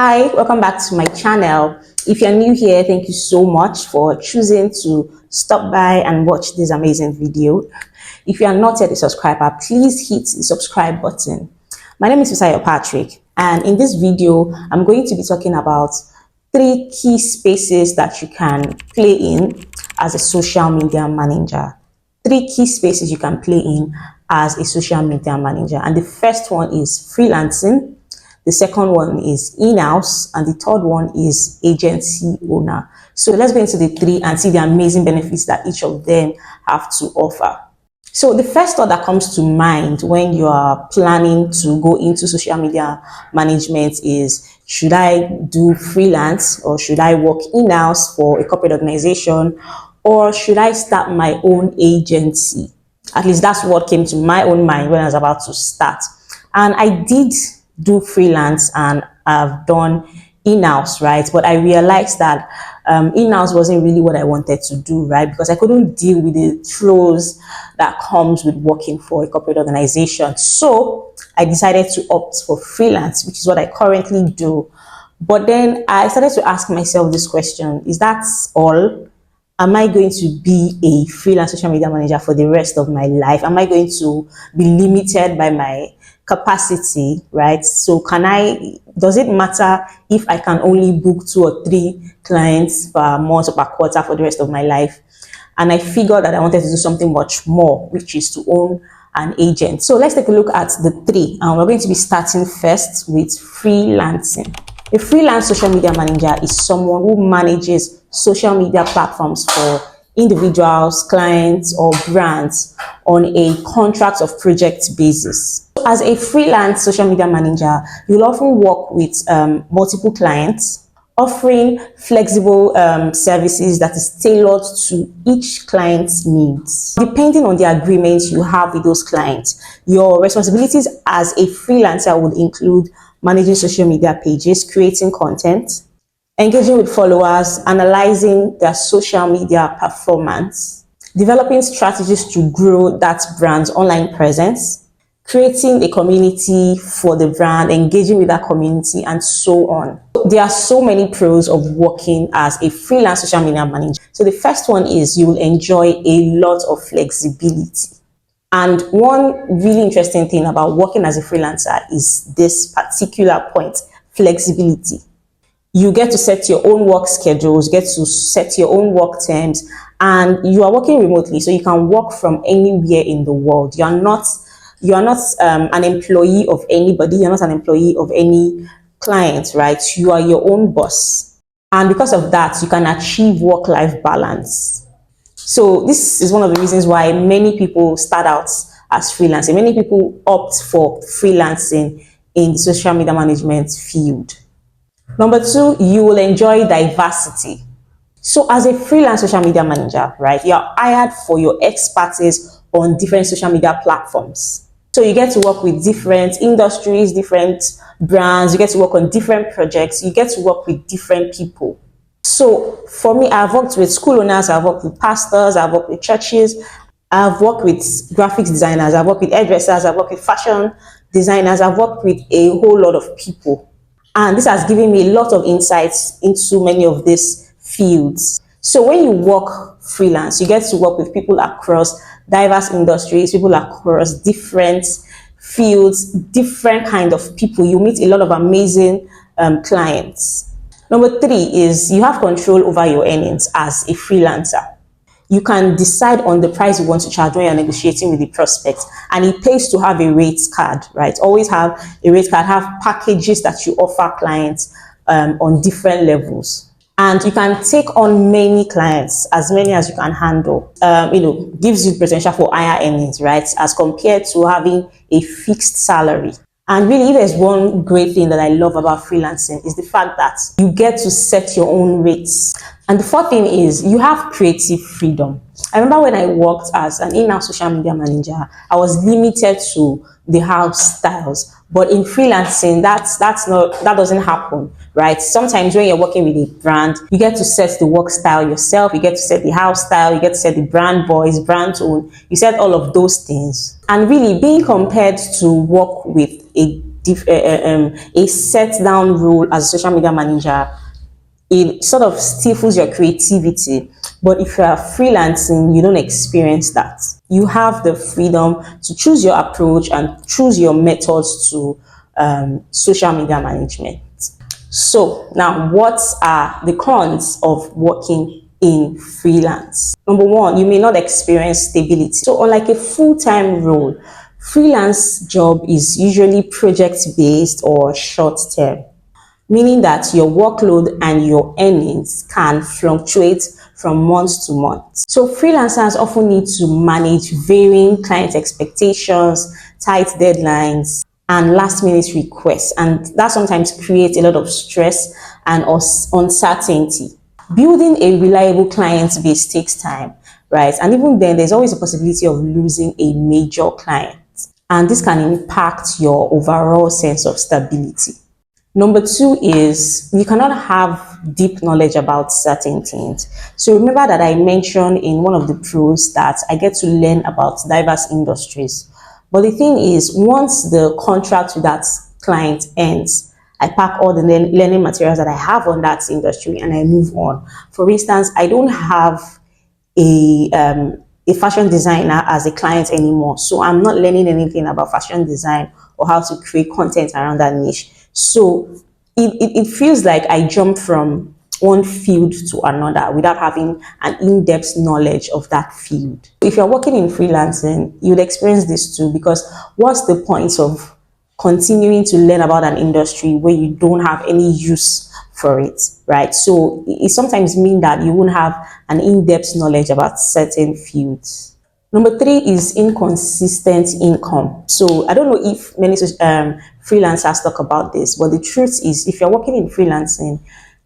Hi, welcome back to my channel. If you're new here, thank you so much for choosing to stop by and watch this amazing video. If you are not yet a subscriber, please hit the subscribe button. My name is Fisayo Patrick, and in this video, I'm going to be talking about 3 key spaces that you can play in as a social media manager. 3 key spaces you can play in as a social media manager. And the first one is freelancing. The second one is in-house, and the third one is agency owner. So let's go into the 3 and see the amazing benefits that each of them have to offer. So the first thought that comes to mind when you are planning to go into social media management is, should I do freelance or should I work in-house for a corporate organization, or should I start my own agency? At least that's what came to my own mind when I was about to start. And I did do freelance and I've done in-house, right? But I realized that in-house wasn't really what I wanted to do, right? Because I couldn't deal with the flows that comes with working for a corporate organization. So I decided to opt for freelance, which is what I currently do. But then I started to ask myself this question: is that all? Am I going to be a freelance social media manager for the rest of my life? Am I going to be limited by my capacity, right? So does it matter if I can only book 2 or 3 clients per month or per quarter for the rest of my life? And I figured that I wanted to do something much more, which is to own an agent. So let's take a look at the 3. And we're going to be starting first with freelancing. A freelance social media manager is someone who manages social media platforms for individuals, clients, or brands on a contract of project basis. As a freelance social media manager, you'll often work with multiple clients, offering flexible services that is tailored to each client's needs. Depending on the agreements you have with those clients, your responsibilities as a freelancer would include managing social media pages, creating content, engaging with followers, analyzing their social media performance, developing strategies to grow that brand's online presence, creating a community for the brand, engaging with that community, and so on. There are so many pros of working as a freelance social media manager. So the first one is you will enjoy a lot of flexibility. And one really interesting thing about working as a freelancer is this particular point: flexibility. You get to set your own work schedules, get to set your own work terms, and you are working remotely, so you can work from anywhere in the world. You are not an employee of anybody. You're not an employee of any client, right? You are your own boss. And because of that, you can achieve work-life balance. So this is one of the reasons why many people start out as freelancing. Many people opt for freelancing in the social media management field. Number 2, you will enjoy diversity. So as a freelance social media manager, right, you're hired for your expertise on different social media platforms. So you get to work with different industries, different brands, you get to work on different projects, you get to work with different people. So for me, I've worked with school owners, I've worked with pastors, I've worked with churches, I've worked with graphics designers, I've worked with hairdressers, I've worked with fashion designers, I've worked with a whole lot of people. And this has given me a lot of insights into many of these fields. So when you work freelance, you get to work with people across diverse industries, people across different fields, different kind of people. You meet a lot of amazing clients. Number 3 is you have control over your earnings as a freelancer. You can decide on the price you want to charge when you're negotiating with the prospect, and it pays to have a rate card, right? Always have a rate card, have packages that you offer clients on different levels. And you can take on many clients, as many as you can handle. Gives you potential for higher earnings, right? As compared to having a fixed salary. And really, there's one great thing that I love about freelancing is the fact that you get to set your own rates. And the 4th thing is you have creative freedom. I remember when I worked as an in-house social media manager, I was limited to the house styles. But in freelancing, that doesn't happen, right? Sometimes when you're working with a brand, you get to set the work style yourself, you get to set the house style, you get to set the brand voice, brand tone, you set all of those things. And really being compared to work with a a set down role as a social media manager, it sort of stifles your creativity. But if you are freelancing, you don't experience that. You have the freedom to choose your approach and choose your methods to social media management. So now, what are the cons of working in freelance? Number one, you may not experience stability. So unlike a full-time role, freelance job is usually project-based or short-term, meaning that your workload and your earnings can fluctuate from month to month. So freelancers often need to manage varying client expectations, tight deadlines, and last minute requests, and that sometimes creates a lot of stress and uncertainty. Building a reliable client base takes time, right? And even then, there's always a possibility of losing a major client, and this can impact your overall sense of stability. Number two is you cannot have deep knowledge about certain things. So remember that I mentioned in one of the pros that I get to learn about diverse industries. But the thing is, once the contract with that client ends, I pack all the learning materials that I have on that industry and I move on. For instance, I don't have a fashion designer as a client anymore. So I'm not learning anything about fashion design or how to create content around that niche. So it feels like I jumped from one field to another without having an in-depth knowledge of that field. If you're working in freelancing, you'll experience this too, because what's the point of continuing to learn about an industry where you don't have any use for it, right? So it sometimes means that you won't have an in-depth knowledge about certain fields. Number three is inconsistent income. So I don't know if many freelancers talk about this, but the truth is, if you're working in freelancing,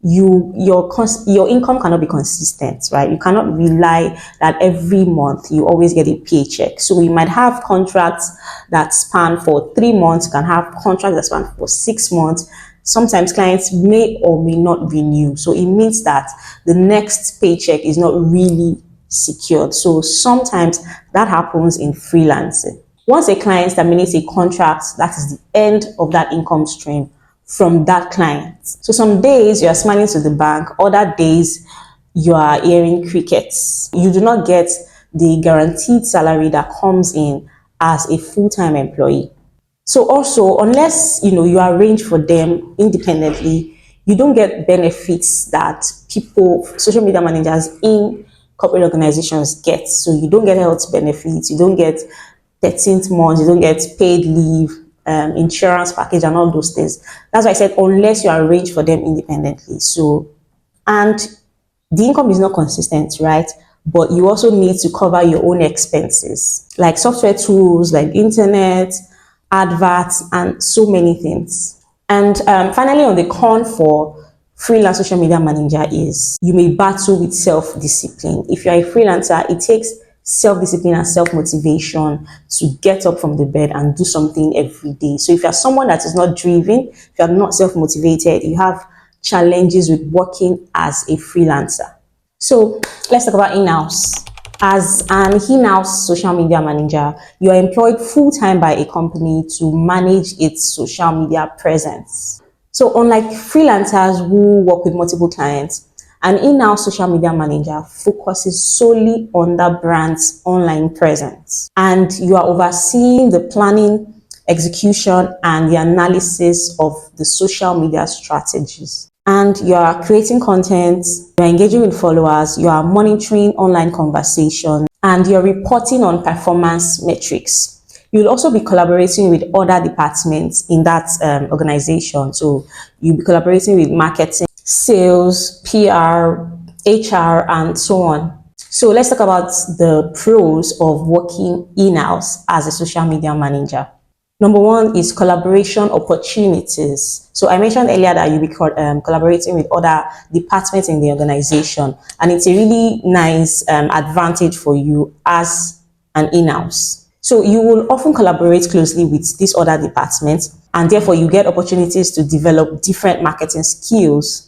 your income cannot be consistent, right? You cannot rely that every month you always get a paycheck. So you might have contracts that span for 3 months, you can have contracts that span for 6 months. Sometimes clients may or may not renew. So it means that the next paycheck is not really secured. So sometimes that happens in freelancing. Once a client terminates a contract, that is the end of that income stream from that client. So some days you are smiling to the bank, other days you are hearing crickets. You do not get the guaranteed salary that comes in as a full-time employee. So also, unless you arrange for them independently, you don't get benefits that social media managers in corporate organizations get. So you don't get health benefits, you don't get 13th month, you don't get paid leave, insurance package and all those things. That's why I said unless you arrange for them independently. So, and the income is not consistent, right? But you also need to cover your own expenses, like software tools, like internet, adverts, and so many things. And finally, on the con for freelance social media manager is you may battle with self-discipline. If you're a freelancer, it takes self-discipline and self-motivation to get up from the bed and do something every day. So if you're someone that is not driven, if you're not self-motivated, you have challenges with working as a freelancer. So let's talk about in-house. As an in-house social media manager, you are employed full-time by a company to manage its social media presence. So unlike freelancers who work with multiple clients, an in-house social media manager focuses solely on the brand's online presence. And you are overseeing the planning, execution, and the analysis of the social media strategies. And you are creating content, you are engaging with followers, you are monitoring online conversations, and you're reporting on performance metrics. You'll also be collaborating with other departments in that organization. So you'll be collaborating with marketing, sales, PR, HR, and so on. So let's talk about the pros of working in-house as a social media manager. Number one is collaboration opportunities. So I mentioned earlier that you'll be collaborating with other departments in the organization, and it's a really nice advantage for you as an in-house. So you will often collaborate closely with these other departments, and therefore you get opportunities to develop different marketing skills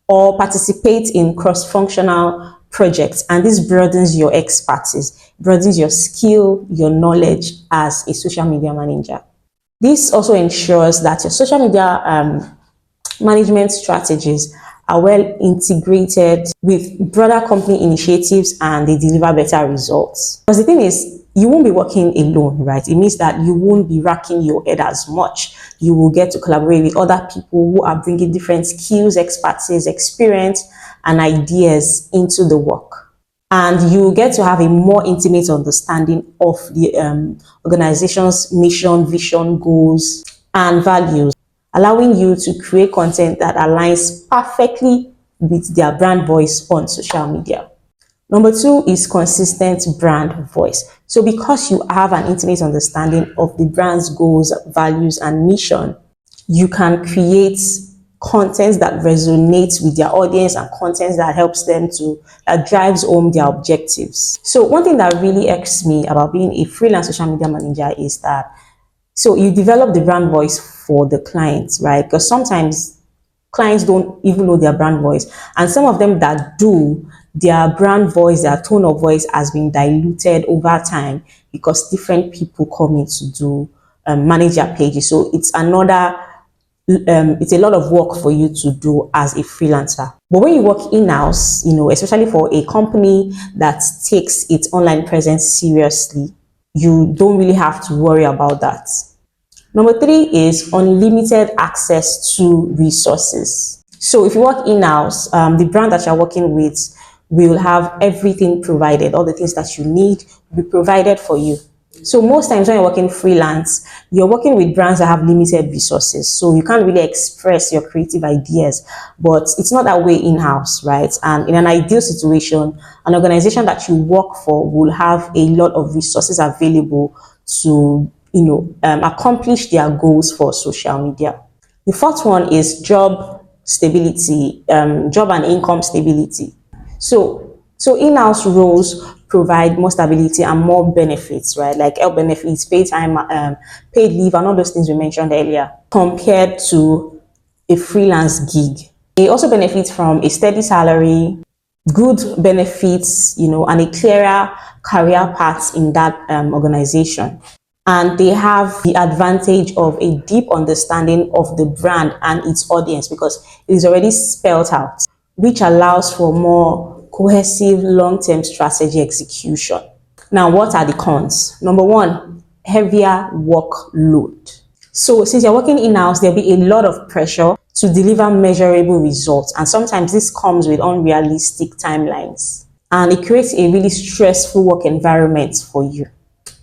or participate in cross-functional projects, and this broadens your expertise, broadens your skill, your knowledge as a social media manager. This also ensures that your social media management strategies are well integrated with broader company initiatives and they deliver better results. Because the thing is, you won't be working alone, right? It means that you won't be racking your head as much. You will get to collaborate with other people who are bringing different skills, expertise, experience, and ideas into the work. And you get to have a more intimate understanding of the organization's mission, vision, goals, and values, allowing you to create content that aligns perfectly with their brand voice on social media. Number two is consistent brand voice. So because you have an intimate understanding of the brand's goals, values, and mission, you can create content that resonates with their audience and content that helps them to, that drives home their objectives. So one thing that really irks me about being a freelance social media manager is that, so you develop the brand voice for the clients, right? Because sometimes clients don't even know their brand voice. And some of them that do, their brand voice, their tone of voice has been diluted over time because different people come in to do manage their pages. So it's another it's a lot of work for you to do as a freelancer. But when you work in-house, especially for a company that takes its online presence seriously, you don't really have to worry about that. Number three is unlimited access to resources. So if you work in-house, the brand that you're working with will have everything provided. All the things that you need will be provided for you. So most times when you're working freelance, you're working with brands that have limited resources. So you can't really express your creative ideas, but it's not that way in-house, right? And in an ideal situation, an organization that you work for will have a lot of resources available to, accomplish their goals for social media. The fourth one is job stability, job and income stability. So in-house roles provide more stability and more benefits, right? Like health benefits, paid time, paid leave, and all those things we mentioned earlier, compared to a freelance gig. They also benefit from a steady salary, good benefits, and a clearer career path in that organization. And they have the advantage of a deep understanding of the brand and its audience because it is already spelled out, which allows for more cohesive long-term strategy execution. Now, what are the cons? Number one, heavier workload. So since you're working in-house, there'll be a lot of pressure to deliver measurable results. And sometimes this comes with unrealistic timelines. And it creates a really stressful work environment for you.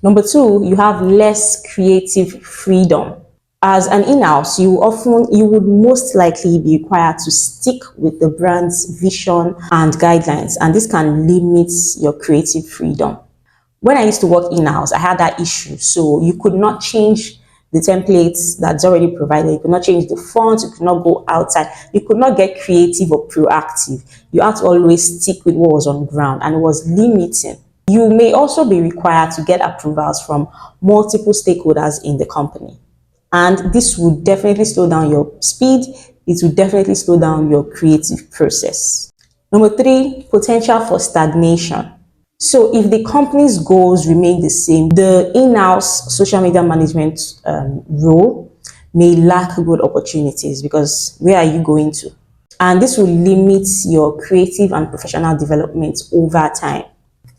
Number two, you have less creative freedom. As an in-house, you would most likely be required to stick with the brand's vision and guidelines, and this can limit your creative freedom. When I used to work in-house, I had that issue. So you could not change the templates that's already provided. You could not change the fonts. You could not go outside. You could not get creative or proactive. You had to always stick with what was on ground, and it was limiting. You may also be required to get approvals from multiple stakeholders in the company. And this would definitely slow down your speed. It will definitely slow down your creative process. Number three, potential for stagnation. So if the company's goals remain the same, the in-house social media management role may lack good opportunities because where are you going to? And this will limit your creative and professional development over time.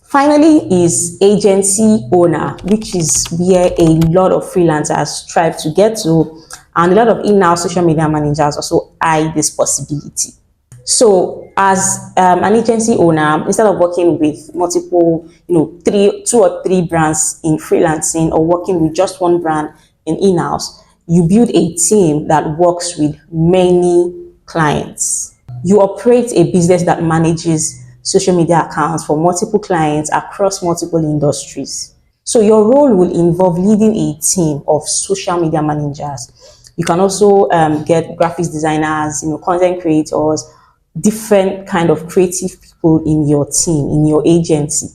Finally is agency owner, which is where a lot of freelancers strive to get to, and a lot of in-house social media managers also eye this possibility. So as an agency owner, instead of working with multiple, two or three brands in freelancing or working with just one brand in-house, you build a team that works with many clients. You operate a business that manages social media accounts for multiple clients across multiple industries. So your role will involve leading a team of social media managers. You can also get graphics designers, content creators, different kind of creative people in your team, in your agency.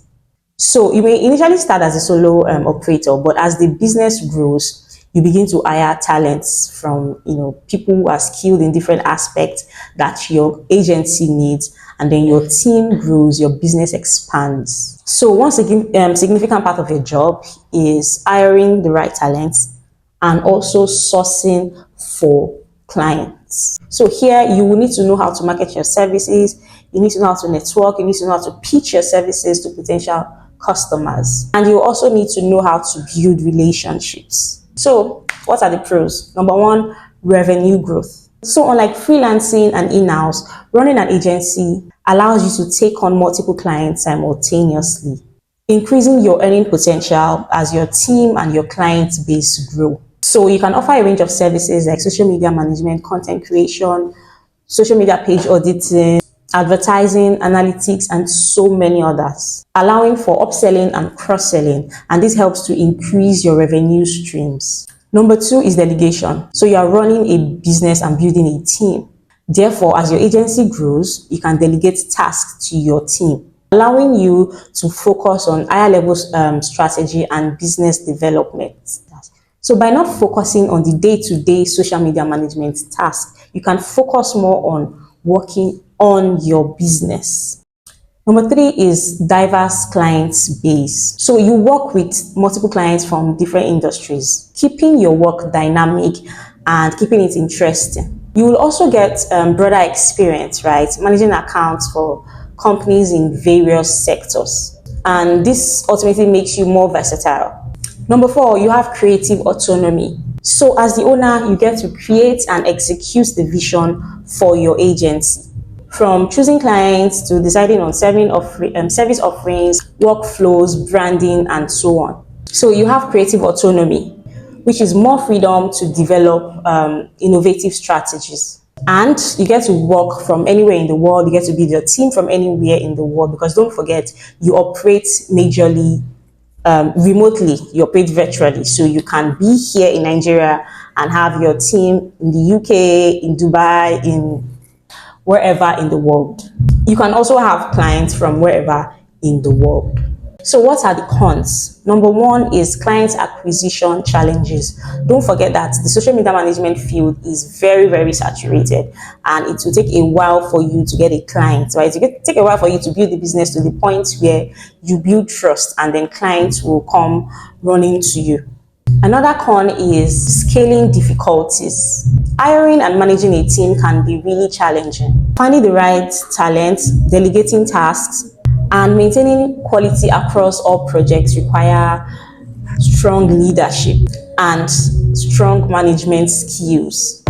So you may initially start as a solo operator, but as the business grows, you begin to hire talents from people who are skilled in different aspects that your agency needs, and then your team grows, your business expands. So one significant part of your job is hiring the right talents and also sourcing for clients. So here you will need to know how to market your services, you need to know how to network, you need to know how to pitch your services to potential customers, and you also need to know how to build relationships. So what are the pros? Number one, revenue growth. So unlike freelancing and in-house, running an agency allows you to take on multiple clients simultaneously, increasing your earning potential as your team and your client base grow. So you can offer a range of services like social media management, content creation, social media page auditing, advertising, analytics, and so many others, allowing for upselling and cross-selling, and this helps to increase your revenue streams. Number two is delegation. So you are running a business and building a team. Therefore, as your agency grows, you can delegate tasks to your team, allowing you to focus on higher level strategy and business development. So by not focusing on the day-to-day social media management task, you can focus more on working on your business. Number three is diverse client base. So you work with multiple clients from different industries, keeping your work dynamic and keeping it interesting. You will also get broader experience, right? Managing accounts for companies in various sectors. And this ultimately makes you more versatile. Number four, you have creative autonomy. So as the owner, you get to create and execute the vision for your agency. From choosing clients to deciding on service offerings, workflows, branding, and so on. So you have creative autonomy, which is more freedom to develop innovative strategies. And you get to work from anywhere in the world. You get to build your team from anywhere in the world, because don't forget, you operate majorly remotely, you operate virtually. So you can be here in Nigeria and have your team in the UK, in Dubai, in wherever in the world. You can also have clients from wherever in the world. So what are the cons? Number one is client acquisition challenges. Don't forget that the social media management field is very, very saturated, and it will take a while for you to get a client, right? It will take a while for you to build the business to the point where you build trust, and then clients will come running to you. Another con is scaling difficulties. Hiring and managing a team can be really challenging. Finding the right talent, delegating tasks, and maintaining quality across all projects require strong leadership and strong management skills.